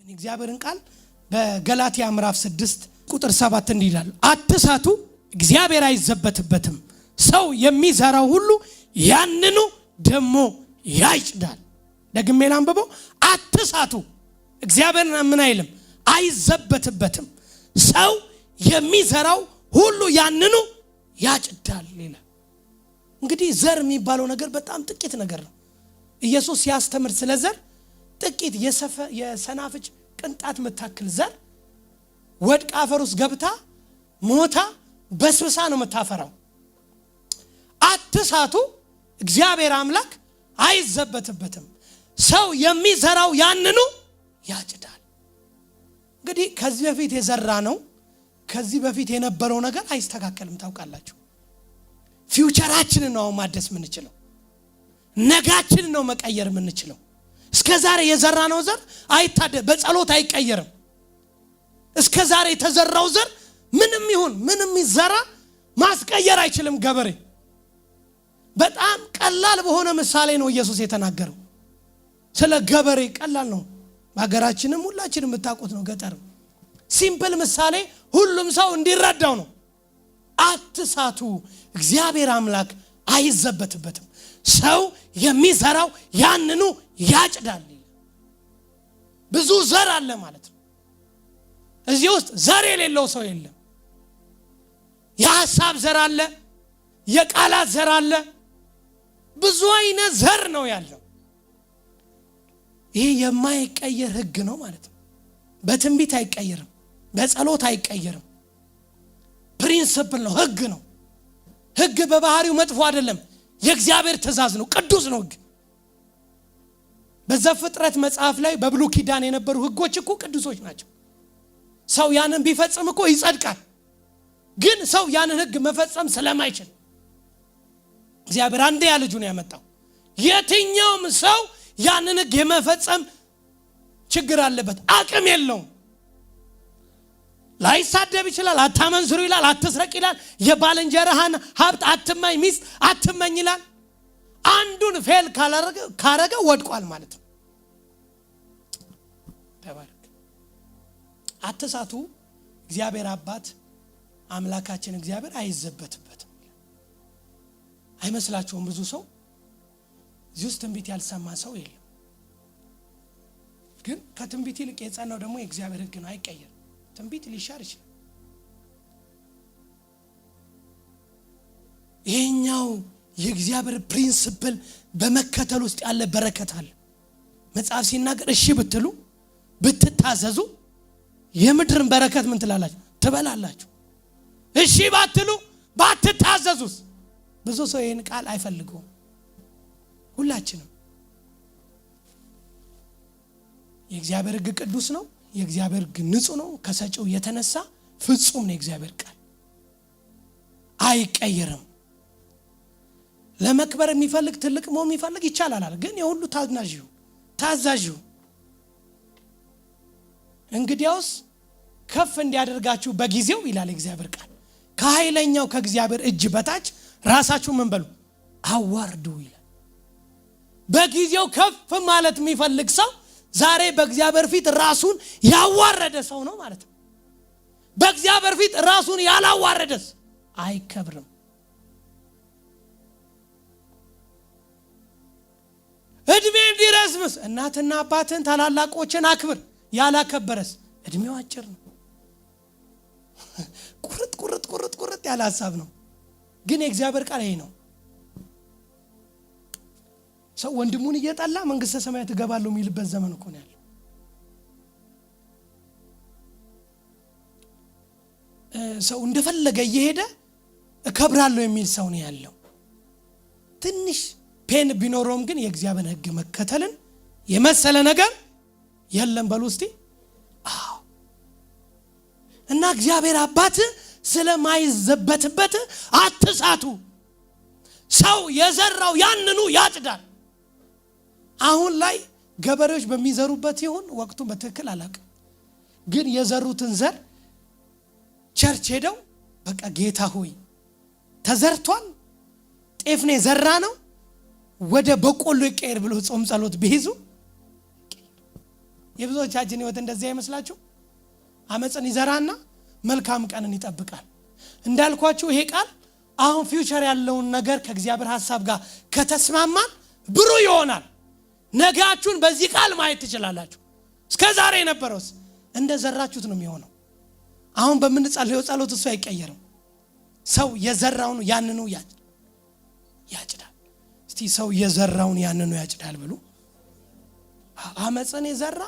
እግዚአብሔርን ቃል በገላትያ ምዕራፍ 6 ቁጥር 7 እንዲህ ይላል፣ አትሳቱ፣ እግዚአብሔር አይዘበትበትም፣ ሰው የሚዘራው ሁሉ ያንኑ ደሞ ያጭዳል። ደግሜ ላንብበው፣ አትሳቱ፣ እግዚአብሔር ምን አይልም አይዘበትበትም፣ ሰው የሚዘራው ሁሉ ያንኑ ያጭዳል ይላል። እንግዲህ ዘር የሚባለው ነገር በጣም ጥቂት ነገር ነው። ኢየሱስ ሲያስተምር ስለ ዘር ጥቂት የሰናፍጭ ቅንጣት መታክል ዘር ወድቃ አፈር ውስጥ ገብታ ሞታ በስብሳ ነው የምታፈራው። አትሳቱ፣ እግዚአብሔር አምላክ አይዘበትበትም፣ ሰው የሚዘራው ያንኑ ያጭዳል። እንግዲህ ከዚህ በፊት የዘራ ነው ከዚህ በፊት የነበረው ነገር አይስተካከልም። ታውቃላችሁ፣ ፊውቸራችንን ነው ማደስ የምንችለው፣ ነጋችንን ነው መቀየር የምንችለው። እስከዛሬ የዘራነው ዘር በጸሎት አይቀየርም። እስከዛሬ የተዘራው ዘር ምንም ይሁን ምንም ይዘራ ማስቀየር አይችልም ገበሬ። በጣም ቀላል በሆነ ምሳሌ ነው ኢየሱስ የተናገረው። ስለ ገበሬ ቀላል ነው፣ በሀገራችንም ሁላችንም የምታውቁት ነው። ገጠር ሲምፕል ምሳሌ ሁሉም ሰው እንዲረዳው ነው። አትሳቱ፣ እግዚአብሔር አምላክ አይዘበትበትም፣ ሰው የሚዘራው ያንኑ ያጭዳል። ብዙ ዘር አለ ማለት ነው። እዚህ ውስጥ ዘር የሌለው ሰው የለም። የሐሳብ ዘር አለ፣ የቃላት ዘር አለ፣ ብዙ አይነት ዘር ነው ያለው። ይሄ የማይቀየር ህግ ነው ማለት ነው። በትንቢት አይቀየርም፣ በጸሎት አይቀየርም። ፕሪንሲፕል ነው፣ ህግ ነው። ህግ በባህሪው መጥፎ አይደለም፣ የእግዚአብሔር ትእዛዝ ነው፣ ቅዱስ ነው። ህግ በዘፍጥረት መጽሐፍ ላይ በብሉይ ኪዳን የነበሩ ህጎች እኮ ቅዱሶች ናቸው። ሰው ያንን ቢፈጽም እኮ ይጸድቃል። ግን ሰው ያንን ህግ መፈጸም ስለማይችል እግዚአብሔር አንዴ ያ ልጁን ያመጣው። የትኛውም ሰው ያንን ህግ የመፈጸም ችግር አለበት፣ አቅም የለውም። ላይሳደብ ይችላል፣ አታመንዝሩ ይላል፣ አትስረቅ ይላል፣ የባልንጀራህን ሀብት አትመኝ፣ ሚስት አትመኝ ይላል። አንዱን ፌል ካረገ ወድቋል ማለት ነው። ተባረክ። አትሳቱ፣ እግዚአብሔር አባት አምላካችን እግዚአብሔር አይዘበትበትም። አይመስላችሁም? ብዙ ሰው እዚህ ውስጥ ትንቢት ያልሰማ ሰው የለም። ግን ከትንቢት ይልቅ የጸናው ደግሞ የእግዚአብሔር ህግ ነው፣ አይቀየርም። ትንቢት ሊሻር ይችላል። ይሄኛው የእግዚአብሔር ፕሪንሲፕል በመከተል ውስጥ ያለ በረከት አለ። መጽሐፍ ሲናገር እሺ ብትሉ ብትታዘዙ የምድርን በረከት ምን ትላላችሁ? ትበላላችሁ። እሺ ባትሉ ባትታዘዙስ? ብዙ ሰው ይሄን ቃል አይፈልገውም። ሁላችንም የእግዚአብሔር ህግ ቅዱስ ነው፣ የእግዚአብሔር ህግ ንጹህ ነው። ከሰጪው የተነሳ ፍጹም ነው። የእግዚአብሔር ቃል አይቀየርም። ለመክበር የሚፈልግ ትልቅ መሆን የሚፈልግ ይቻላል፣ ግን የሁሉ ታዛዥ እንግዲያውስ ከፍ እንዲያደርጋችሁ በጊዜው ይላል እግዚአብሔር ቃል፣ ከኃይለኛው ከእግዚአብሔር እጅ በታች ራሳችሁ ምን በሉ አዋርዱ ይላል። በጊዜው ከፍ ማለት የሚፈልግ ሰው ዛሬ በእግዚአብሔር ፊት ራሱን ያዋረደ ሰው ነው ማለት ነው። በእግዚአብሔር ፊት ራሱን ያላዋረደስ አይከብርም። እድሜ እንዲረዝምስ እናትና አባትን ታላላቆችን አክብር፣ ያላከበረስ እድሜው አጭር ነው። ቁርጥ ያለ ሐሳብ ነው። ግን የእግዚአብሔር ቃል ይሄ ነው። ሰው ወንድሙን እየጠላ መንግስተ ሰማያት እገባለሁ የሚልበት ዘመን እኮ ነው ያለው። ሰው እንደፈለገ እየሄደ እከብራለሁ የሚል ሰው ነው ያለው። ትንሽ ፔን ቢኖረውም ግን የእግዚአብሔር ህግ መከተልን የመሰለ ነገር የለም። በሉ እስቲ አዎ። እና እግዚአብሔር አባት ስለማይዘበትበት አትሳቱ፣ ሰው የዘራው ያንኑ ያጭዳል። አሁን ላይ ገበሬዎች በሚዘሩበት ይሁን ወቅቱን በትክክል አላውቅም፣ ግን የዘሩትን ዘር ቸርች ሄደው በቃ ጌታ ሆይ ተዘርቷል፣ ጤፍ ነው የዘራ ነው ወደ በቆሎ ይቀየር ብሎ ጾም ጸሎት ቢይዙ የብዙዎቻችን ህይወት እንደዚህ አይመስላችሁ? አመጽን ይዘራና መልካም ቀንን ይጠብቃል። እንዳልኳችሁ ይሄ ቃል አሁን ፊውቸር ያለውን ነገር ከእግዚአብሔር ሐሳብ ጋር ከተስማማን ብሩህ ይሆናል። ነጋችሁን በዚህ ቃል ማየት ትችላላችሁ። እስከዛሬ የነበረውስ እንደዘራችሁት ነው የሚሆነው። አሁን በምንጸልየው ጸሎት እሱ አይቀየርም። ሰው የዘራውን ያንኑ ያጭዳል። እስቲ ሰው የዘራውን ያንኑ ያጭዳል ብሉ። አመጽን የዘራ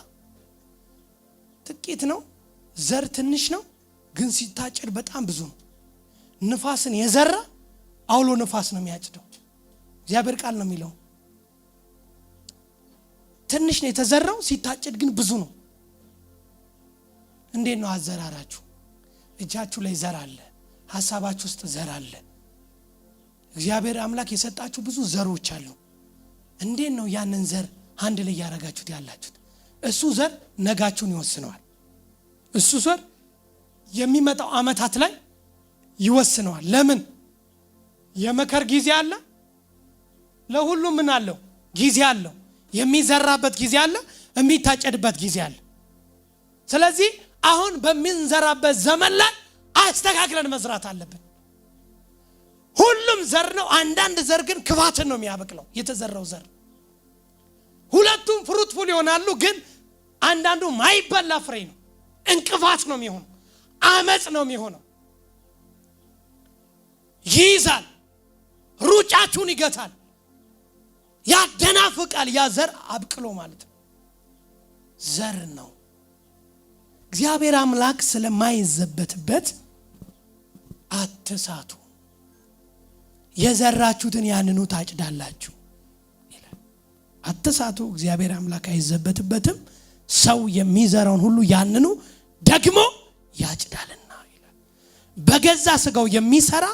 ጥቂት ነው፣ ዘር ትንሽ ነው፣ ግን ሲታጨድ በጣም ብዙ ነው። ንፋስን የዘራ አውሎ ንፋስ ነው የሚያጭደው። እግዚአብሔር ቃል ነው የሚለው። ትንሽ ነው የተዘራው፣ ሲታጨድ ግን ብዙ ነው። እንዴት ነው አዘራራችሁ? እጃችሁ ላይ ዘር አለ፣ ሐሳባችሁ ውስጥ ዘር አለ። እግዚአብሔር አምላክ የሰጣችሁ ብዙ ዘሮች አሉ። እንዴት ነው ያንን ዘር አንድ ላይ ያረጋችሁት ያላችሁት? እሱ ዘር ነጋችሁን ይወስነዋል። እሱ ዘር የሚመጣው አመታት ላይ ይወስነዋል። ለምን? የመከር ጊዜ አለ። ለሁሉም ምን አለው? ጊዜ አለው። የሚዘራበት ጊዜ አለ፣ የሚታጨድበት ጊዜ አለ። ስለዚህ አሁን በሚንዘራበት ዘመን ላይ አስተካክለን መስራት አለብን። ሁሉም ዘር ነው። አንዳንድ ዘር ግን ክፋትን ነው የሚያበቅለው። የተዘራው ዘር ሁለቱም ፍሩትፉል ይሆናሉ፣ ግን አንዳንዱ ማይበላ ፍሬ ነው። እንቅፋት ነው የሚሆነው። አመጽ ነው የሚሆነው። ይይዛል፣ ሩጫችሁን ይገታል፣ ያደናፍቃል። ያ ዘር አብቅሎ ማለት ነው። ዘር ነው። እግዚአብሔር አምላክ ስለማይዘበትበት አትሳቱ። የዘራችሁትን ያንኑ ታጭዳላችሁ ይላል። አትሳቱ። እግዚአብሔር አምላክ አይዘበትበትም። ሰው የሚዘራውን ሁሉ ያንኑ ደግሞ ያጭዳልና ይላል። በገዛ ስጋው የሚሰራ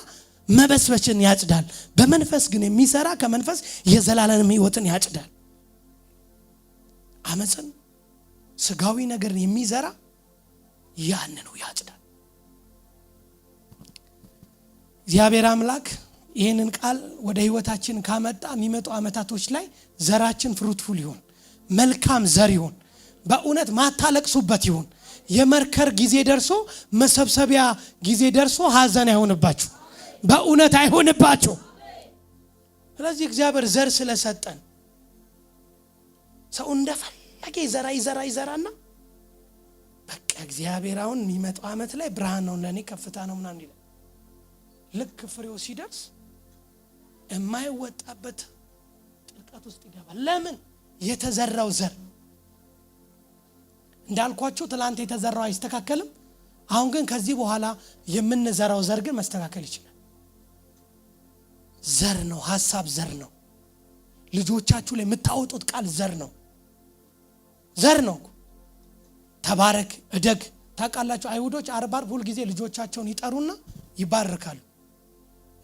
መበስበስን ያጭዳል፣ በመንፈስ ግን የሚሰራ ከመንፈስ የዘላለም ሕይወትን ያጭዳል። አመጽን ስጋዊ ነገርን የሚዘራ ያንኑ ያጭዳል። እግዚአብሔር አምላክ ይህንን ቃል ወደ ህይወታችን ካመጣ የሚመጡ አመታቶች ላይ ዘራችን ፍሩትፉል ይሁን፣ መልካም ዘር ይሁን፣ በእውነት ማታለቅሱበት ይሁን። የመርከር ጊዜ ደርሶ መሰብሰቢያ ጊዜ ደርሶ ሀዘን አይሆንባችሁ፣ በእውነት አይሆንባችሁ። ስለዚህ እግዚአብሔር ዘር ስለሰጠን ሰው እንደፈለገ ይዘራና በቃ እግዚአብሔር አሁን የሚመጣው አመት ላይ ብርሃን ነው፣ ለኔ ከፍታ ነው ምናምን ይላል። ልክ ፍሬው ሲደርስ የማይወጣበት ጥልቀት ውስጥ ይገባል። ለምን? የተዘራው ዘር እንዳልኳችሁ ትላንት የተዘራው አይስተካከልም። አሁን ግን ከዚህ በኋላ የምንዘራው ዘር ግን መስተካከል ይችላል። ዘር ነው፣ ሐሳብ ዘር ነው። ልጆቻችሁ ላይ የምታወጡት ቃል ዘር ነው። ዘር ነው። ተባረክ፣ እደግ። ታውቃላችሁ አይሁዶች አርብ ሁል ጊዜ ልጆቻቸውን ይጠሩና ይባርካሉ።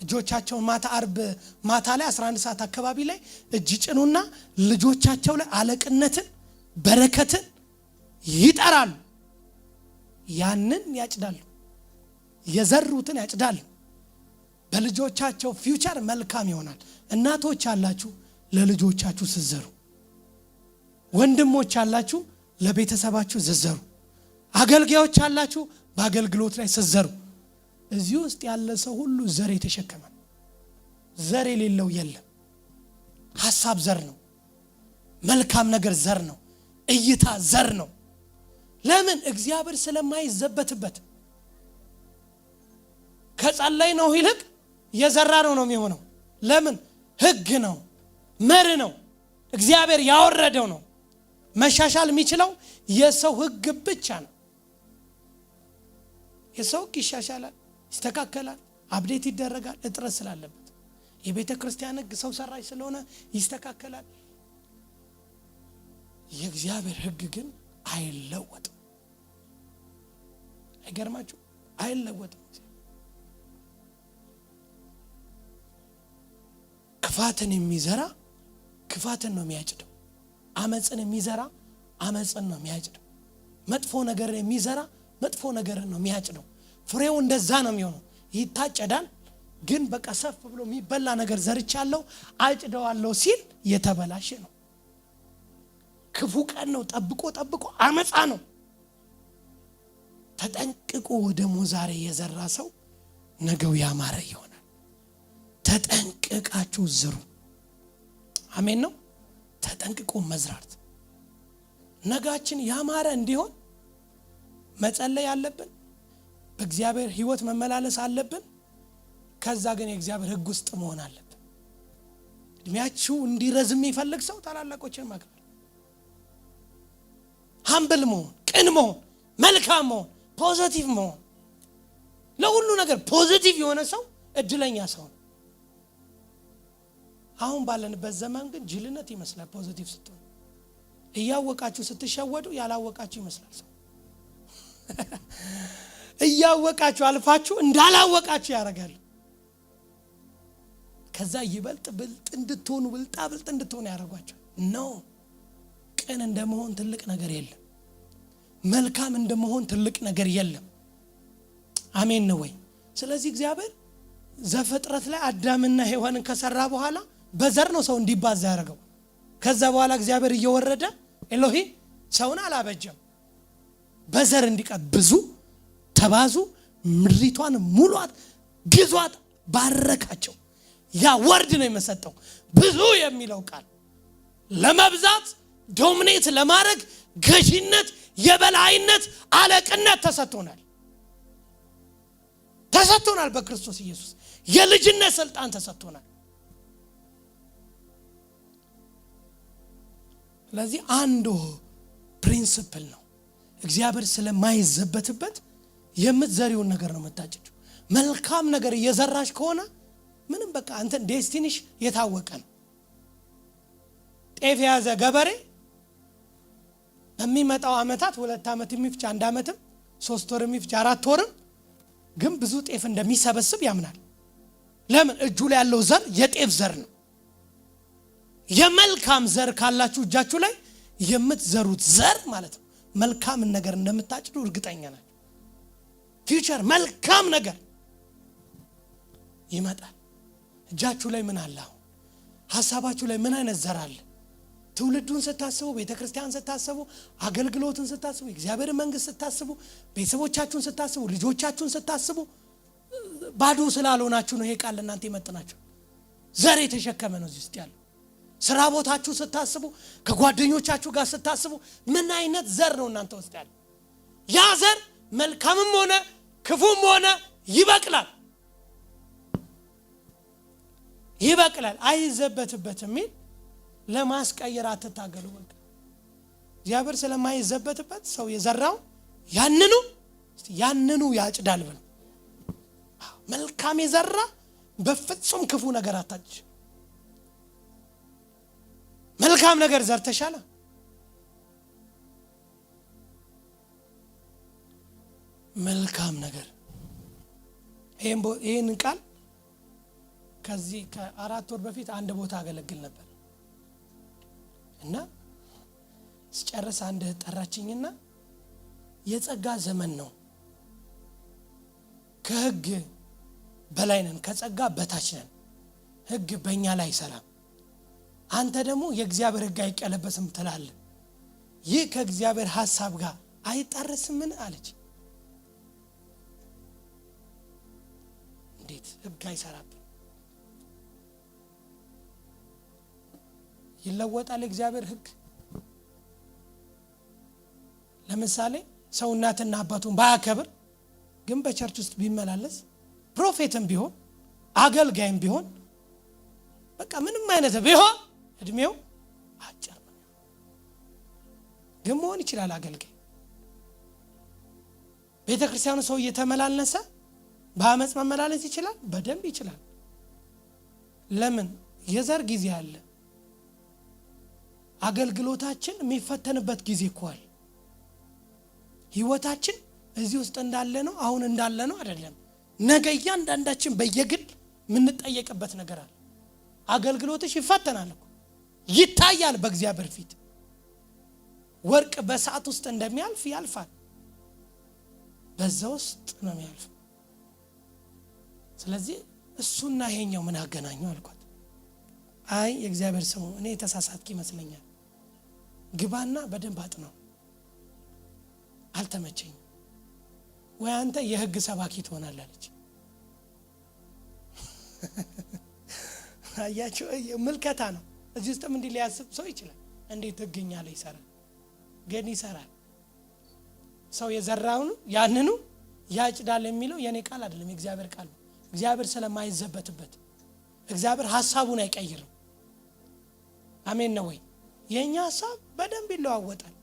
ልጆቻቸውን ማታ ላይ 11 ሰዓት አካባቢ ላይ እጅ ጭኑና ልጆቻቸው ላይ አለቅነትን፣ በረከትን ይጠራሉ። ያንን ያጭዳሉ። የዘሩትን ያጭዳሉ። በልጆቻቸው ፊውቸር መልካም ይሆናል። እናቶች አላችሁ ለልጆቻችሁ ስትዘሩ፣ ወንድሞች አላችሁ ለቤተሰባችሁ ስትዘሩ፣ አገልጋዮች አላችሁ በአገልግሎት ላይ ስትዘሩ። እዚህ ውስጥ ያለ ሰው ሁሉ ዘር የተሸከመ፣ ዘር የሌለው የለም። ሐሳብ ዘር ነው። መልካም ነገር ዘር ነው። እይታ ዘር ነው። ለምን? እግዚአብሔር ስለማይዘበትበት። ከጸለይ ነው ይልቅ የዘራ ነው የሚሆነው። ለምን? ህግ ነው፣ መር ነው፣ እግዚአብሔር ያወረደው ነው። መሻሻል የሚችለው የሰው ህግ ብቻ ነው። የሰው ህግ ይሻሻላል፣ ይስተካከላል፣ አፕዴት ይደረጋል እጥረት ስላለበት። የቤተ ክርስቲያን ህግ ሰው ሰራሽ ስለሆነ ይስተካከላል። የእግዚአብሔር ህግ ግን አይለወጥም። አይገርማችሁ? አይለወጥም። ክፋትን የሚዘራ ክፋትን ነው የሚያጭደው። አመጽን የሚዘራ አመጽን ነው የሚያጭደው። መጥፎ ነገር የሚዘራ መጥፎ ነገር ነው የሚያጭደው። ፍሬው እንደዛ ነው የሚሆነው። ይታጨዳል፣ ግን በቃ ሰፍ ብሎ የሚበላ ነገር ዘርቻለሁ አጭደዋለሁ ሲል የተበላሸ ነው። ክፉ ቀን ነው። ጠብቆ አመፃ ነው። ተጠንቅቆ ደግሞ ዛሬ የዘራ ሰው ነገው ያማረ ይሆናል። ተጠንቅቃችሁ ዝሩ። አሜን ነው። ተጠንቅቆ መዝራት ነጋችን ያማረ እንዲሆን መጸለይ አለብን። በእግዚአብሔር ሕይወት መመላለስ አለብን። ከዛ ግን የእግዚአብሔር ሕግ ውስጥ መሆን አለብን። እድሜያችሁ እንዲረዝም የሚፈልግ ሰው ታላላቆችን ማክበር፣ ሀምብል መሆን፣ ቅን መሆን፣ መልካም መሆን፣ ፖዚቲቭ መሆን። ለሁሉ ነገር ፖዚቲቭ የሆነ ሰው እድለኛ ሰው ነው። አሁን ባለንበት ዘመን ግን ጅልነት ይመስላል ፖዚቲቭ ስትሆን። እያወቃችሁ ስትሸወዱ ያላወቃችሁ ይመስላል ሰው። እያወቃችሁ አልፋችሁ እንዳላወቃችሁ ያደርጋል። ከዛ ይበልጥ ብልጥ እንድትሆኑ ብልጥ እንድትሆኑ ያደርጓቸው ነው። ቅን እንደመሆን ትልቅ ነገር የለም። መልካም እንደመሆን ትልቅ ነገር የለም። አሜን ነው ወይ? ስለዚህ እግዚአብሔር ዘፍጥረት ላይ አዳምና ሔዋንን ከሰራ በኋላ በዘር ነው ሰው እንዲባዛ ያደረገው። ከዛ በኋላ እግዚአብሔር እየወረደ ኤሎሂ ሰውን አላበጀም። በዘር እንዲቀብዙ ተባዙ፣ ምድሪቷን ሙሏት፣ ግዟት፣ ባረካቸው። ያ ወርድ ነው የመሰጠው። ብዙ የሚለው ቃል ለመብዛት ዶሚኔት ለማድረግ ገዢነት፣ የበላይነት፣ አለቅነት ተሰጥቶናል። በክርስቶስ ኢየሱስ የልጅነት ስልጣን ተሰጥቶናል። ስለዚህ አንዱ ፕሪንሲፕል ነው። እግዚአብሔር ስለማይዘበትበት የምትዘሪውን ነገር ነው የምታጭጂው። መልካም ነገር እየዘራሽ ከሆነ ምንም በቃ አንተ ዴስቲኒሽ የታወቀ ነው። ጤፍ የያዘ ገበሬ በሚመጣው አመታት 2 አመት የሚፍጭ 1 አመትም 3 ወር የሚፍጭ 4 ወርም ግን ብዙ ጤፍ እንደሚሰበስብ ያምናል። ለምን? እጁ ላይ ያለው ዘር የጤፍ ዘር ነው። የመልካም ዘር ካላችሁ እጃችሁ ላይ የምትዘሩት ዘር ማለት ነው መልካም ነገር እንደምታጭዱ እርግጠኛ ናችሁ። ፊውቸር መልካም ነገር ይመጣል። እጃችሁ ላይ ምን አለ? አሁን ሐሳባችሁ ላይ ምን አይነት ዘር አለ? ትውልዱን ስታስቡ፣ ቤተክርስቲያን ስታስቡ፣ አገልግሎትን ስታስቡ፣ እግዚአብሔር መንግስት ስታስቡ፣ ቤተሰቦቻችሁን ስታስቡ፣ ልጆቻችሁን ስታስቡ ባዶ ስላልሆናችሁ ነው ይሄ ቃል እናንተ ይመጥናችሁ። ዘር የተሸከመ ነው እዚህ ውስጥ ያለው። ስራ ቦታችሁ ስታስቡ፣ ከጓደኞቻችሁ ጋር ስታስቡ ምን አይነት ዘር ነው እናንተ ውስጥ ያለው? ያ ዘር መልካምም ሆነ ክፉም ሆነ ይበቅላል። አይዘበትበትም። ለማስቀየር አትታገሉ። በቃ እግዚአብሔር ስለማይዘበትበት ሰው የዘራው ያንኑ ያጭዳል ብለው። መልካም የዘራ በፍጹም ክፉ ነገር አታጭ። መልካም ነገር ዘርተሻል። መልካም ነገር ይሄን ቃል ከዚህ ከ4 ወር በፊት አንድ ቦታ አገለግል ነበር እና ስጨርስ አንድ ጠራችኝና የጸጋ ዘመን ነው፣ ከህግ በላይ ነን፣ ከጸጋ በታች ነን፣ ህግ በእኛ ላይ ሰላም፣ አንተ ደግሞ የእግዚአብሔር ህግ አይቀለበስም ትላለህ። ይህ ከእግዚአብሔር ሐሳብ ጋር አይጣረስምን አለች። እንዴት ህግ አይሰራብን? ይለወጣል እግዚአብሔር ህግ። ለምሳሌ ሰው እናትና አባቱን ባያከብር ግን በቸርች ውስጥ ቢመላለስ ፕሮፌትም ቢሆን አገልጋይም ቢሆን በቃ ምንም አይነት ቢሆን እድሜው አጭር ነው። ግን መሆን ይችላል አገልጋይ። ቤተክርስቲያኑ ሰው እየተመላለሰ በአመጽ መመላለስ ይችላል፣ በደንብ ይችላል። ለምን? የዘር ጊዜ አለ። አገልግሎታችን የሚፈተንበት ጊዜ እኮል ህይወታችን እዚህ ውስጥ እንዳለ ነው፣ አሁን እንዳለ ነው አይደለም። ነገ እያንዳንዳችን በየግል የምንጠየቅበት ነገር አለ። አገልግሎትሽ ይፈተናል እኮ ይታያል በእግዚአብሔር ፊት። ወርቅ በሰዓት ውስጥ እንደሚያልፍ ያልፋል፣ በዛ ውስጥ ነው የሚያልፍ። ስለዚህ እሱና ይሄኛው ምን አገናኘው አልኳት። አይ የእግዚአብሔር ሰው እኔ የተሳሳትኩ ይመስለኛል። ግባና በደንብ አጥናው። አልተመቸኝ ወይ አንተ የህግ ሰባኪ ትሆናለህ አለች። አያችሁ ምልከታ ነው። እዚህ ውስጥም እንዲህ ሊያስብ ሰው ይችላል። እንዴት ህግኛ ላይ ይሰራል? ግን ይሰራል። ሰው የዘራውን ያንኑ ያጭዳል የሚለው የኔ ቃል አይደለም፣ የእግዚአብሔር ቃል ነው። እግዚአብሔር ስለማይዘበትበት እግዚአብሔር ሐሳቡን አይቀይርም። አሜን ነው ወይ? የኛ ሐሳብ በደንብ ይለዋወጣል።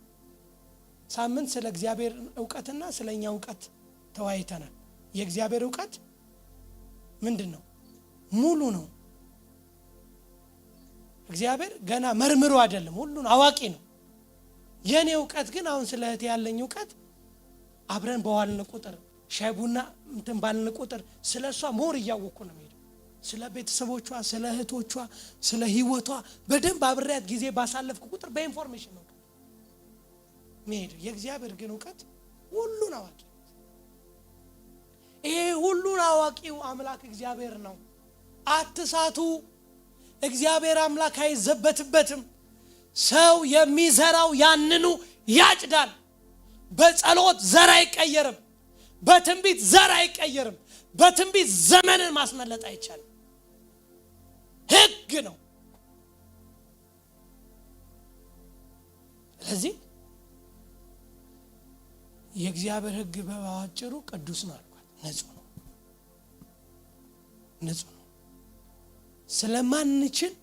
ሳምንት ስለ እግዚአብሔር ዕውቀትና ስለኛ ዕውቀት ተወያይተናል። የእግዚአብሔር ዕውቀት ምንድነው? ሙሉ ነው። እግዚአብሔር ገና መርምሮ አይደለም፣ ሁሉን አዋቂ ነው። የኔ ዕውቀት ግን አሁን ስለ እህቴ ያለኝ ዕውቀት አብረን በዋልን ቁጥር ሻይ ቡና እንትን ባልን ቁጥር ስለሷ ሞር እያወቅኩ ነው የምሄደው። ስለ ቤተሰቦቿ፣ ስለ እህቶቿ፣ ስለ ህይወቷ በደንብ አብሬያት ጊዜ ባሳለፍኩ ቁጥር በኢንፎርሜሽን ነው የምሄደው። የእግዚአብሔር ግን ዕውቀት ሁሉን አዋቂ፣ ይሄ ሁሉን አዋቂው አምላክ እግዚአብሔር ነው። አትሳቱ። እግዚአብሔር አምላክ አይዘበትበትም። ሰው የሚዘራው ያንኑ ያጭዳል። በጸሎት ዘር አይቀየርም። በትንቢት ዘር አይቀየርም። በትንቢት ዘመንን ማስመለጥ አይቻልም። ህግ ነው። ስለዚህ የእግዚአብሔር ህግ በአጭሩ ቅዱስ ነው አልኳት። ንጹህ ነው፣ ንጹህ ነው። ስለማንችል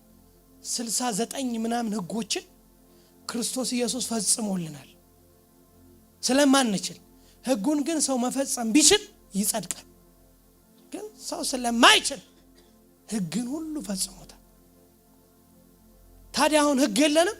69 ምናምን ህጎችን ክርስቶስ ኢየሱስ ፈጽሞልናል። ስለማንችል ህጉን ግን ሰው መፈጸም ቢችል ይጸድቃል። ግን ሰው ስለማይችል ህግን ሁሉ ፈጽሞታል። ታዲያ አሁን ህግ የለንም?